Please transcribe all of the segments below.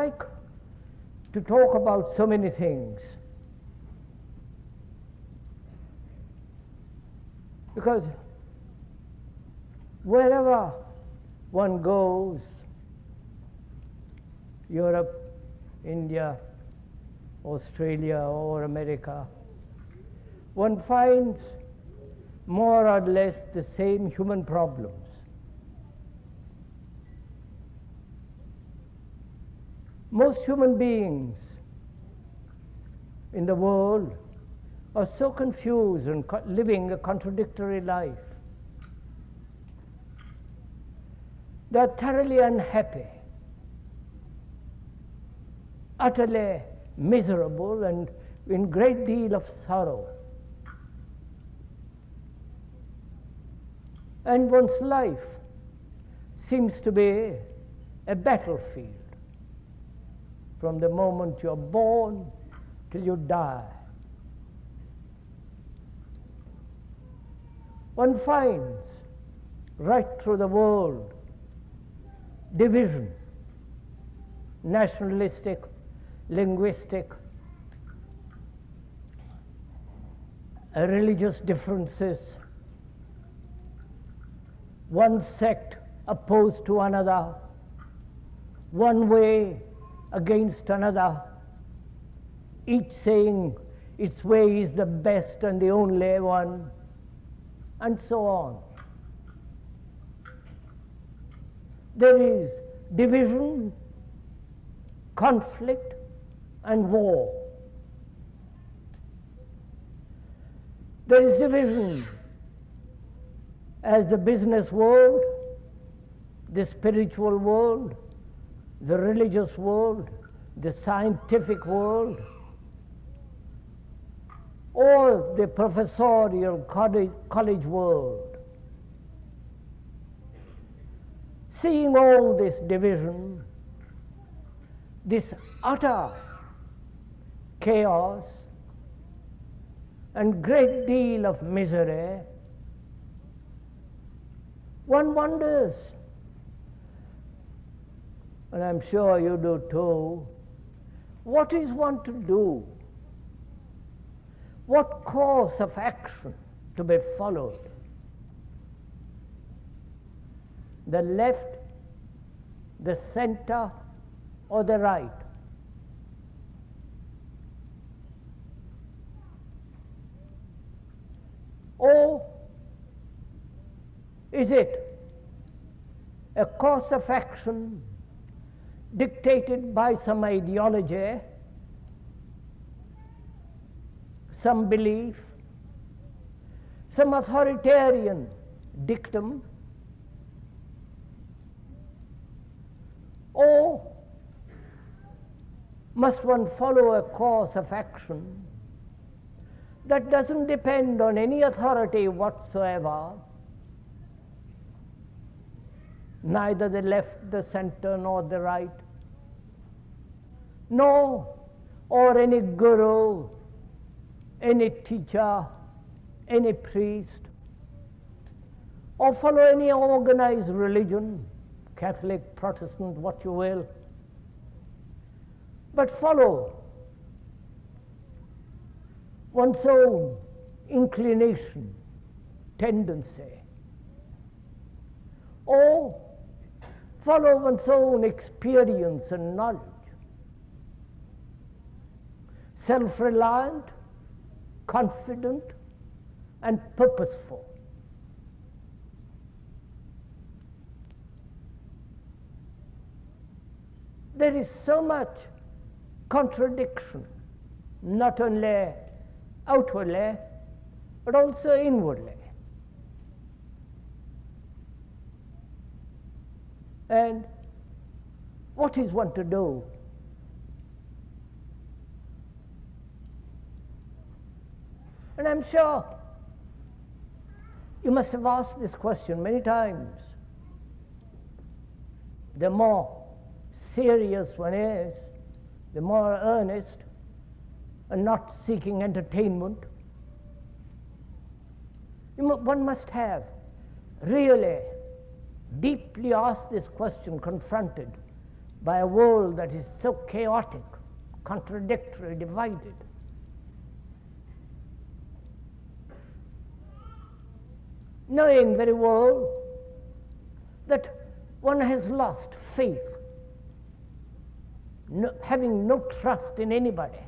like to talk about so many things, because wherever one goes, Europe, India, Australia or America, one finds more or less the same human problems. Most human beings in the world are so confused and living a contradictory life. They are thoroughly unhappy, utterly miserable, and in great deal of sorrow. And one's life seems to be a battlefield from the moment you're born till you die. One finds right through the world division, nationalistic, linguistic, religious differences, one sect opposed to another, one way against another, each saying its way is the best and the only one, and so on. There is division, conflict, and war. There is division as the business world, the spiritual world, the religious world, the scientific world, or the professorial college world. Seeing all this division, this utter chaos and great deal of misery, one wonders, and I'm sure you do too, what is one to do? What course of action to be followed? The left, the center, or the right? Or is it a course of action dictated by some ideology, some belief, some authoritarian dictum, or must one follow a course of action that doesn't depend on any authority whatsoever, neither the left, the center, nor the right, or any guru, any teacher, any priest, or follow any organized religion, Catholic, Protestant, what you will, but follow one's own inclination, tendency, or follow one's own experience and knowledge, self-reliant, confident, and purposeful. There is so much contradiction, not only outwardly, but also inwardly. And what is one to do? And I'm sure you must have asked this question many times. The more serious one is, the more earnest, and not seeking entertainment. One must have really deeply asked this question, confronted by a world that is so chaotic, contradictory, divided. Knowing very well that one has lost faith, having no trust in anybody.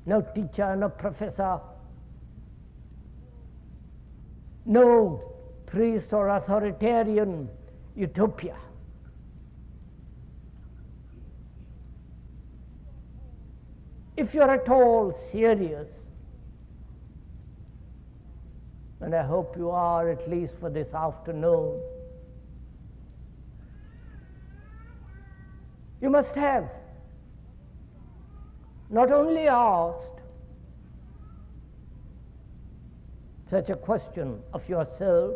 No teacher, no professor, no priest or authoritarian utopia. If you're at all serious, and I hope you are at least for this afternoon, you must have not only asked such a question of yourself,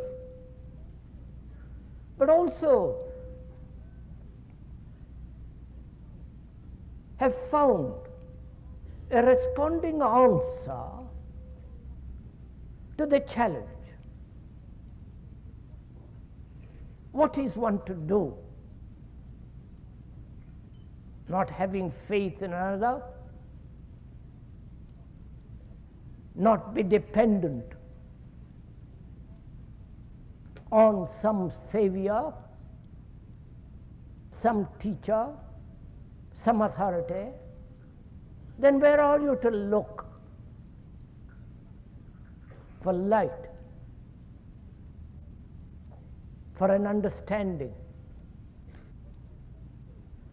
but also have found a responding answer to the challenge. What is one to do? Not having faith in another, not be dependent on some savior, some teacher, some authority, then where are you to look for light, for an understanding?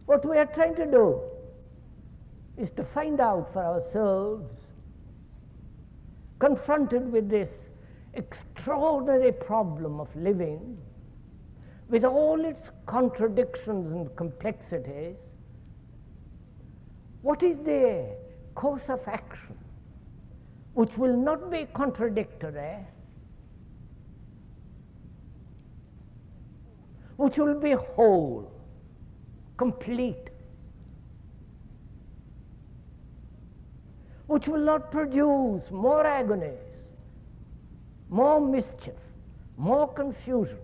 What we are trying to do is to find out for ourselves, confronted with this extraordinary problem of living, with all its contradictions and complexities, what is the course of action which will not be contradictory, which will be whole, complete, which will not produce more agonies, more mischief, more confusion.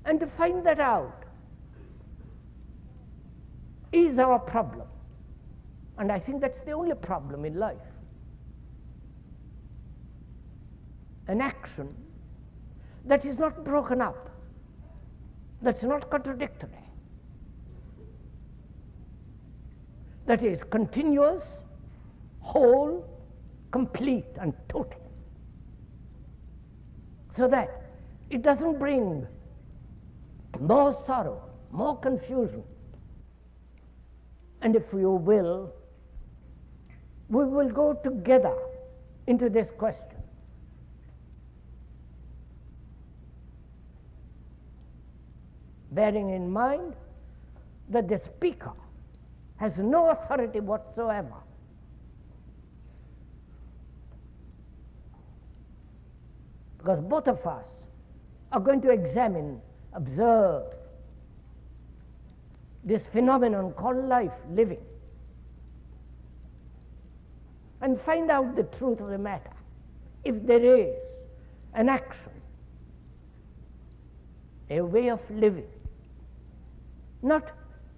And to find that out is our problem. And I think that's the only problem in life. An action that is not broken up, that's not contradictory, that is continuous, whole, complete, and total, so that it doesn't bring more sorrow, more confusion. And if you will, we will go together into this question. Bearing in mind that the speaker has no authority whatsoever. Because both of us are going to examine, observe this phenomenon called life, living, and find out the truth of the matter. If there is an action, a way of living, not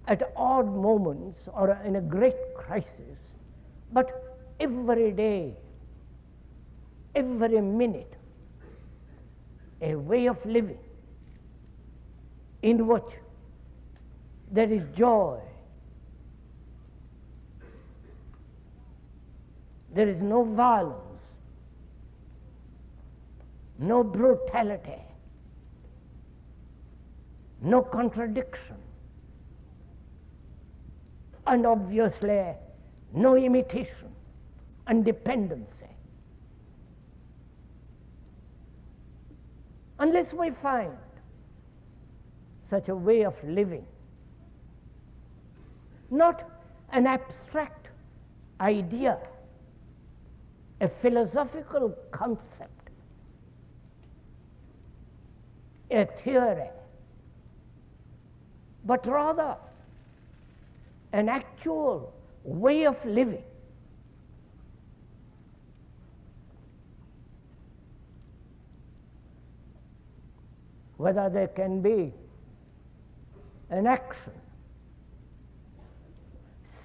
at odd moments or in a great crisis, but every day, every minute, a way of living in which there is joy, there is no violence, no brutality, no contradiction, and obviously no imitation and dependency. Unless we find such a way of living, not an abstract idea, a philosophical concept, a theory, but rather an actual way of living. Whether there can be an action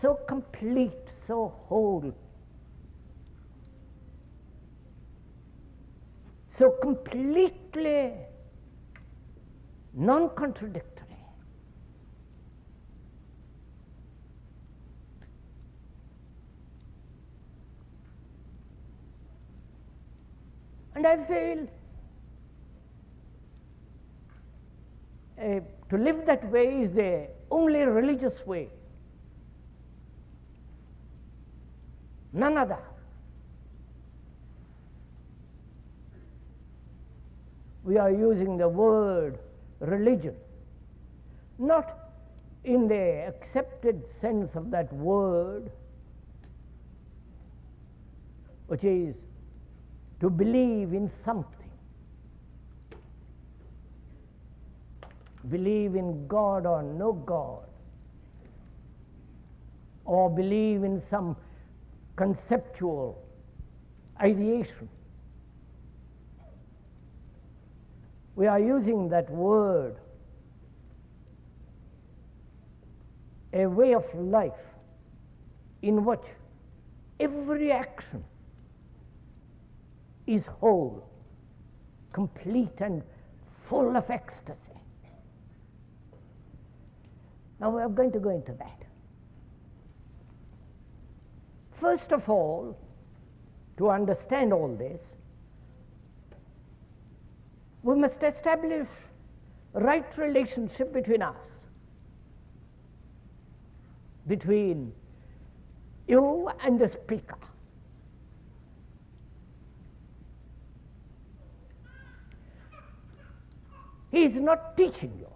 so complete, so whole, so completely non-contradictory, and I feel to live that way is the only religious way, none other. We are using the word religion, not in the accepted sense of that word, which is to believe in something. Believe in God or no God, or believe in some conceptual ideation. We are using that word, a way of life in which every action is whole, complete and full of ecstasy. Now we are going to go into that. First of all, to understand all this, we must establish a right relationship between us, between you and the speaker. He is not teaching you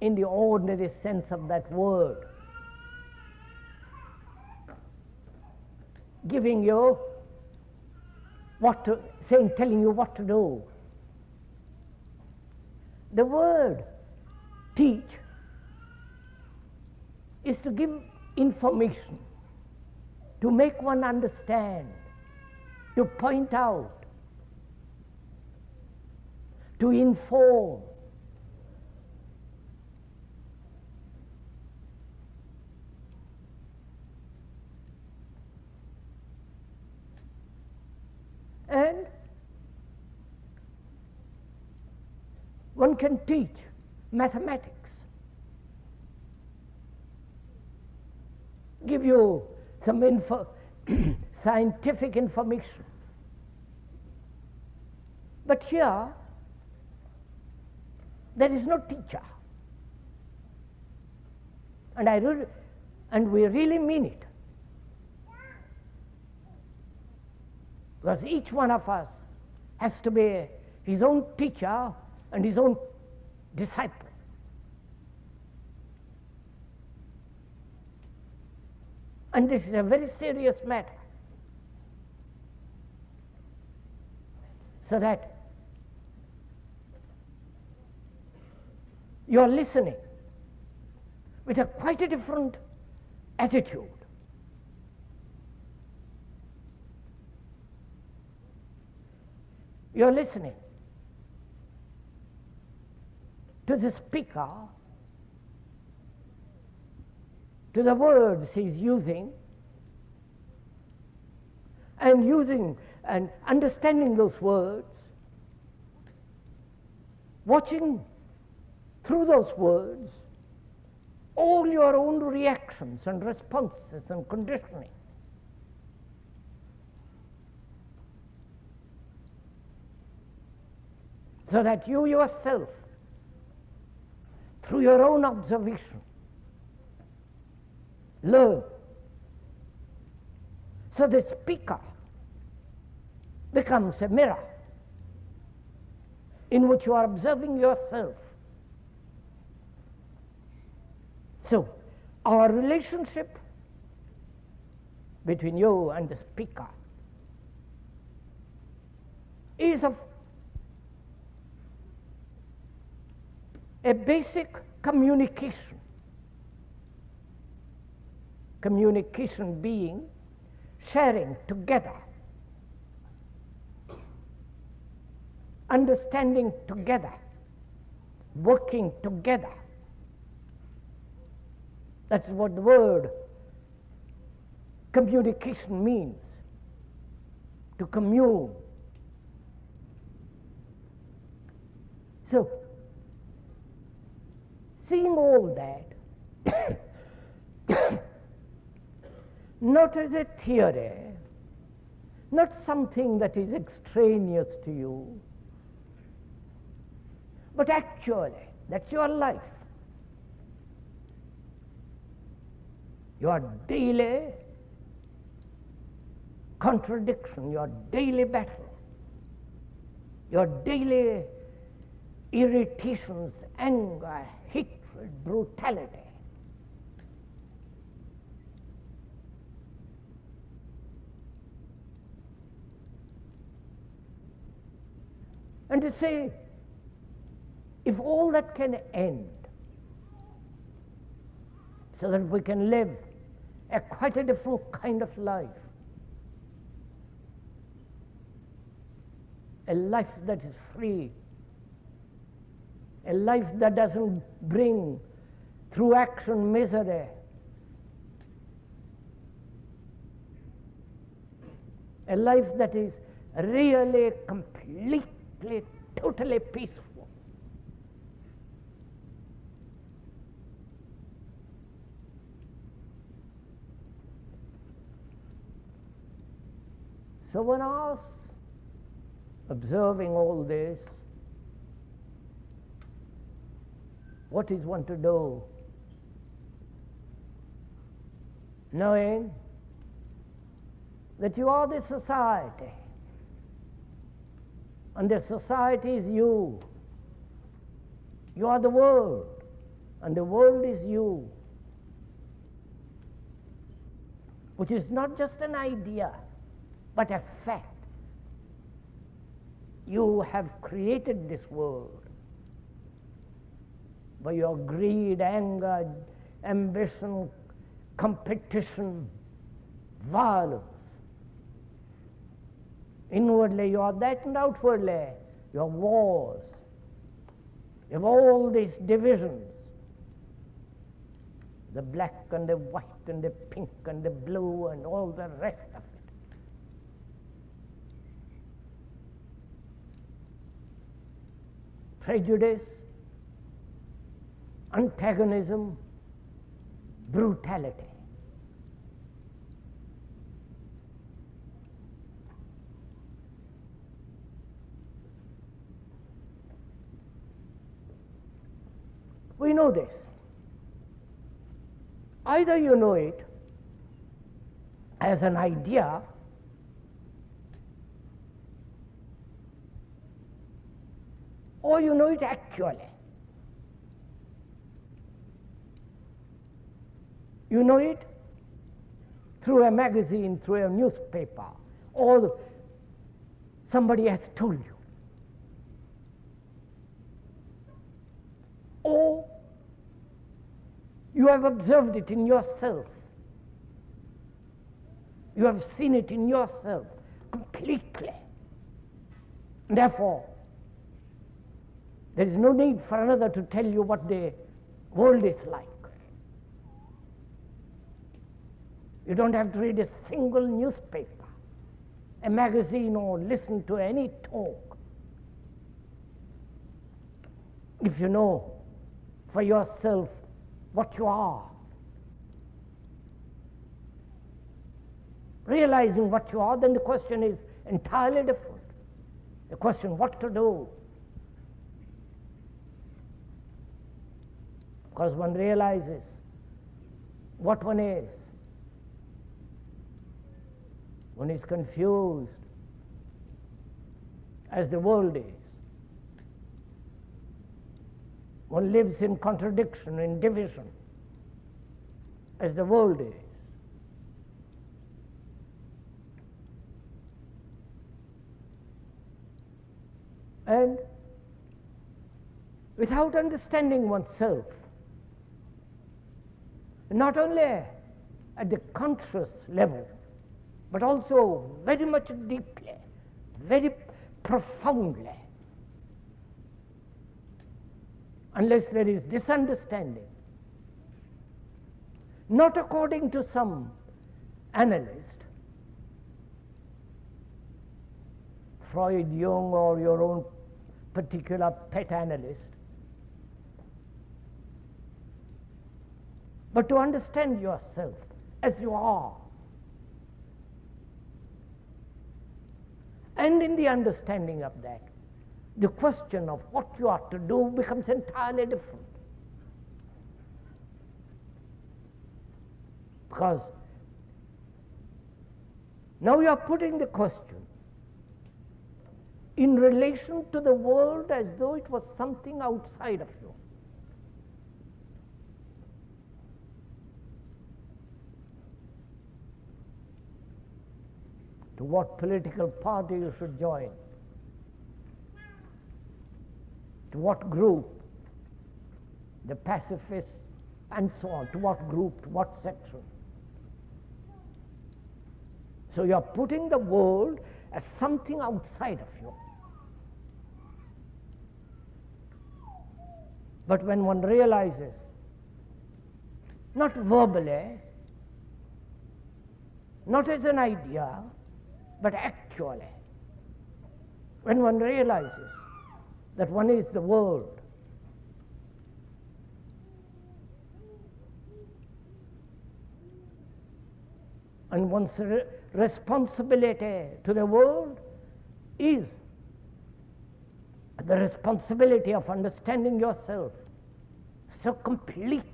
in the ordinary sense of that word, giving you what to, telling you what to do. The word teach is to give information, to make one understand, to point out, to inform. And one can teach mathematics, give you some scientific information. But here, there is no teacher. And we really mean it. Because each one of us has to be his own teacher and his own disciple. And this is a very serious matter. So that you are listening with quite a different attitude. You are listening to the speaker, to the words he's using, and understanding those words, watching through those words all your own reactions and responses and conditioning. So that you yourself, through your own observation, learn. So the speaker becomes a mirror in which you are observing yourself. So our relationship between you and the speaker is of a basic communication communication being, sharing together, understanding together, working together. That's what the word communication means, to commune. So, seeing all that, not as a theory, not something that is extraneous to you, but actually, that's your life. Your daily contradiction, your daily battle, your daily irritations, anger, hatred, brutality. And to say, if all that can end, so that we can live a quite a different kind of life, a life that is free, a life that doesn't bring through action misery, a life that is really, completely, totally peaceful. So when I was observing all this, what is one to do? Knowing that you are the society, and the society is you. You are the world, and the world is you, which is not just an idea, but a fact. You have created this world by your greed, anger, ambition, competition, violence. Inwardly you are that, and outwardly you have wars. You have all these divisions, the black and the white and the pink and the blue and all the rest of it. Prejudice, antagonism, brutality. We know this. Either you know it as an idea, or you know it actually. You know it through a magazine, through a newspaper, or somebody has told you. Or you have observed it in yourself. You have seen it in yourself completely. And therefore, there is no need for another to tell you what the world is like. You don't have to read a single newspaper, a magazine, or listen to any talk. If you know for yourself what you are, realizing what you are, then the question is entirely different. The question what to do. Because one realizes what one is. One is confused, as the world is. One lives in contradiction, in division, as the world is. And without understanding oneself, not only at the conscious level, but also very much deeply, very profoundly. Unless there is misunderstanding, not according to some analyst, Freud, Jung, or your own particular pet analyst, but to understand yourself as you are. And in the understanding of that, the question of what you are to do becomes entirely different. Because now you are putting the question in relation to the world as though it was something outside of you. To what political party you should join, to what group, the pacifists, and so on, to what group, to what section. So you are putting the world as something outside of you. But when one realizes, not verbally, not as an idea, but actually, when one realizes that one is the world, and one's responsibility to the world is the responsibility of understanding yourself so completely.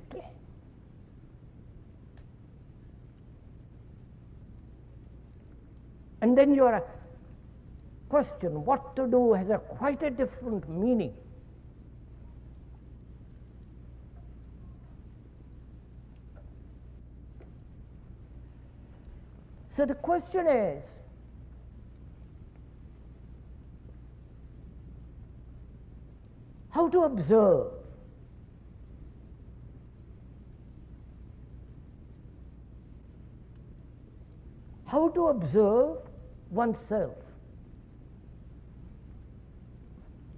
And then your question, what to do, has quite a different meaning. So the question is, how to observe? How to observe oneself.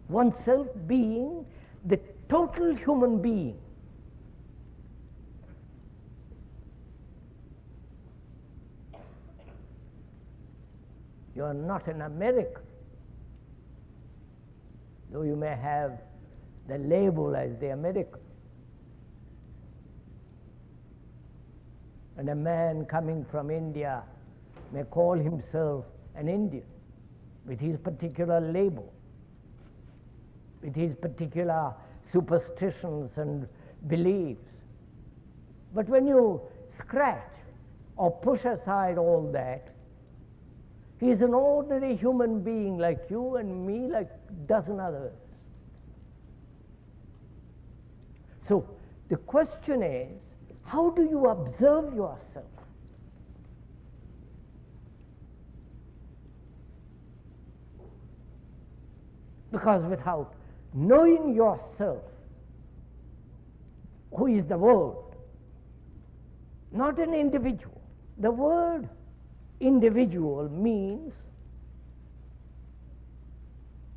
Oneself being the total human being. You are not an American, though you may have the label as the American. And a man coming from India may call himself an Indian with his particular label, with his particular superstitions and beliefs. But when you scratch or push aside all that, he is an ordinary human being like you and me, like a dozen others. So the question is, how do you observe yourself? Because without knowing yourself, who is the world, not an individual. The word individual means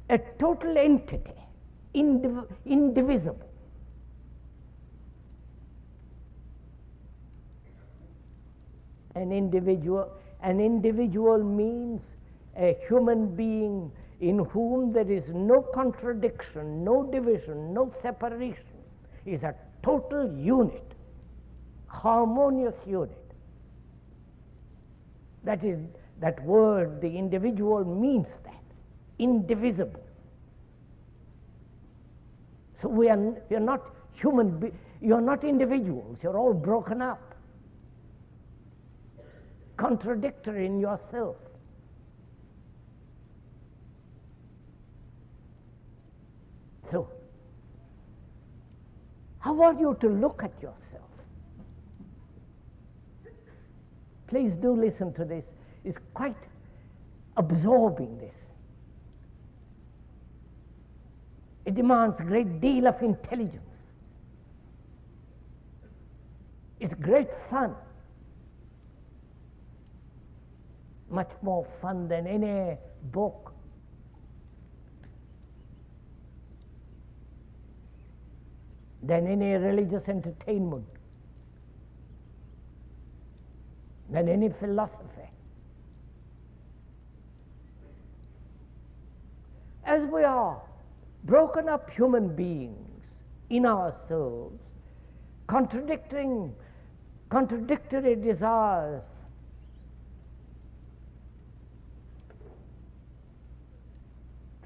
a total entity, indivisible. An individual means a human being in whom there is no contradiction, no division, no separation. Is a total unit, harmonious unit. That word, the individual, means that, indivisible. So we are not you are not individuals, you're all broken up, contradictory in yourself. So, how are you to look at yourself? Please do listen to this. It's quite absorbing, this. It demands a great deal of intelligence. It's great fun. much more fun than any book. Than any religious entertainment, than any philosophy. As we are broken up human beings in ourselves, contradictory desires,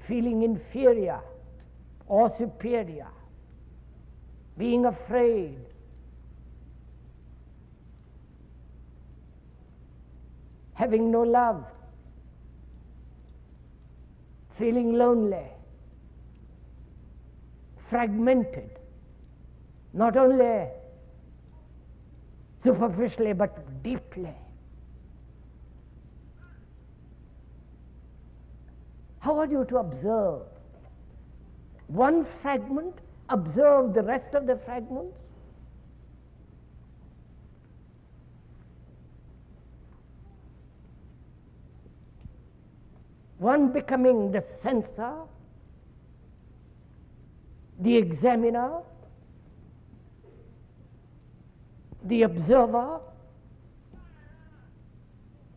feeling inferior or superior, being afraid, having no love, feeling lonely, fragmented, not only superficially but deeply. How are you to observe one fragment? Observe the rest of the fragments? One becoming the censor, the examiner, the observer,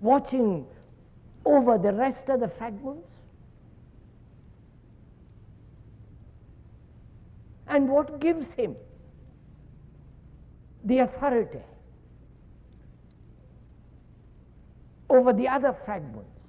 watching over the rest of the fragments. And what gives him the authority over the other fragments?